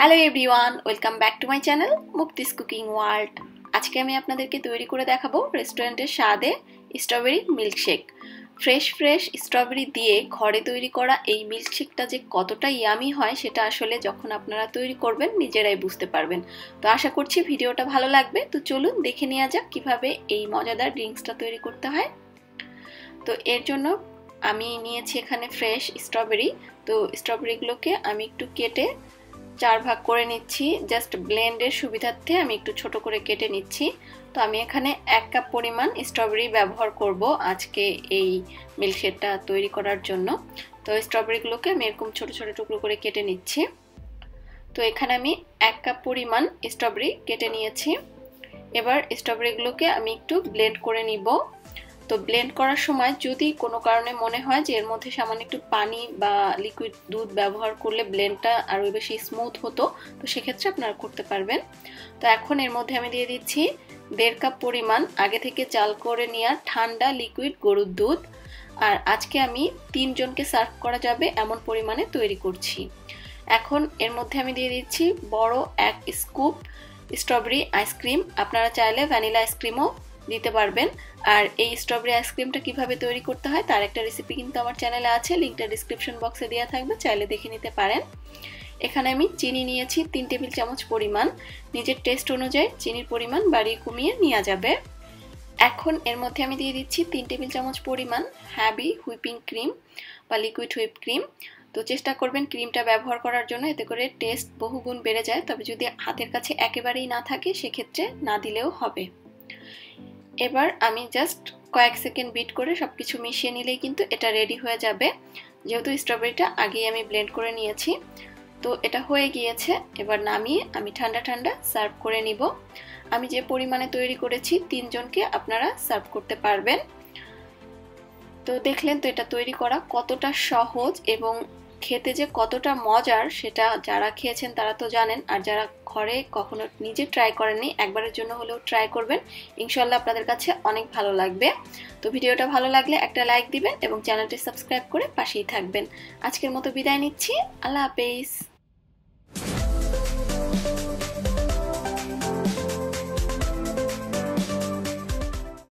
Hello everyone, welcome back to my channel Mukti's cooking world. আজকে আমি আপনাদেরকে তৈরি করে দেখাবো রেস্টুরেন্টের স্বাদে স্ট্রবেরি মিল্কশেক। ফ্রেশ স্ট্রবেরি দিয়ে ঘরে তৈরি করা এই মিল্কশেকটা যে কতটা ইয়ামি হয় সেটা আসলে যখন আপনারা তৈরি করবেন নিজেরাই বুঝতে পারবেন। তো আশা করছি ভিডিওটা ভালো লাগবে। তো চলুন দেখে নেওয়া যাক কিভাবে এই মজাদার ড্রিঙ্কসটা তৈরি করতে হয়। তো এর জন্য আমি নিয়েছি এখানে ফ্রেশ স্ট্রবেরি। তো স্ট্রবেরিগুলোকে আমি একটু কেটে 4 ভাগ করে নিচ্ছি। জাস্ট ব্লেন্ডের সুবিধার্থে আমি একটু ছোট করে কেটে নিচ্ছি। তো আমি এখানে 1 কাপ পরিমাণ স্ট্রবেরি ব্যবহার করব আজকে এই মিল্কশেকটা তৈরি করার জন্য। তো স্ট্রবেরিগুলোকে আমি এরকম ছোট ছোট টুকরো করে কেটে নিচ্ছি। তো এখানে আমি 1 কাপ পরিমাণ স্ট্রবেরি কেটে নিয়েছি। এবার স্ট্রবেরিগুলোকে আমি একটু ব্লেন্ড করে নিব। তো ব্লেন্ড করার সময় যদি কোনো কারণে মনে হয় যে এর মধ্যে সামান্য একটু পানি বা লিকুইড দুধ ব্যবহার করলে ব্লেন্ডটা আরও বেশি স্মুথ হতো, তো সেক্ষেত্রে আপনারা করতে পারবেন। তো এখন এর মধ্যে আমি দিয়ে দিচ্ছি 1.5 কাপ পরিমাণ আগে থেকে জাল করে নেওয়া ঠান্ডা লিকুইড গরুর দুধ। আর আজকে আমি 3 জনকে সার্ভ করা যাবে এমন পরিমাণে তৈরি করছি। এখন এর মধ্যে আমি দিয়ে দিচ্ছি বড় 1 স্কুপ স্ট্রবেরি আইসক্রিম। আপনারা চাইলে ভ্যানিলা আইসক্রিমও দিতে পারবেন। আর এই স্ট্রবেরি আইসক্রিমটা কিভাবে তৈরি করতে হয় তার একটা রেসিপি কিন্তু আমার চ্যানেলে আছে, লিংকটা ডিসক্রিপশন বক্সে দেওয়া থাকবে, চাইলে দেখে নিতে পারেন। এখানে আমি চিনি নিয়েছি 3 টেবিল চামচ পরিমাণ। নিজের টেস্ট অনুযায়ী চিনির পরিমাণ বাড়িয়ে কমিয়ে নেওয়া যাবে। এখন এর মধ্যে আমি দিয়ে দিচ্ছি 3 টেবিল চামচ পরিমাণ হ্যাভি হুইপিং ক্রিম বা লিকুইড হুইপ ক্রিম। তো চেষ্টা করবেন ক্রিমটা ব্যবহার করার জন্য, এতে করে টেস্ট বহুগুণ বেড়ে যায়। তবে যদি হাতের কাছে একেবারেই না থাকে সেক্ষেত্রে না দিলেও হবে। এবার আমি জাস্ট কয়েক সেকেন্ড বিট করে সবকিছু মিশিয়ে নিলেই কিন্তু এটা রেডি হয়ে যাবে। যেহেতু স্ট্রবেরিটা আগেই আমি ব্লেন্ড করে নিয়েছি, তো এটা হয়ে গিয়েছে। এবার নামিয়ে আমি ঠান্ডা ঠান্ডা সার্ভ করে নিব। আমি যে পরিমাণে তৈরি করেছি 3 জনকে আপনারা সার্ভ করতে পারবেন। তো দেখলেন তো এটা তৈরি করা কতটা সহজ এবং খেতে যে কতটা মজার সেটা যারা খেয়েছেন তারা তো জানেন। আর যারা ঘরে কখনো নিজে ট্রাই করেননি, একবারের জন্য হলেও ট্রাই করবেন, ইনশাল্লাহ আপনাদের কাছে অনেক ভালো লাগবে। তো ভিডিওটা ভালো লাগলে একটা লাইক দিবেন এবং চ্যানেলটি সাবস্ক্রাইব করে পাশেই থাকবেন। আজকের মতো বিদায় নিচ্ছি। আল্লাহ হাফেজ।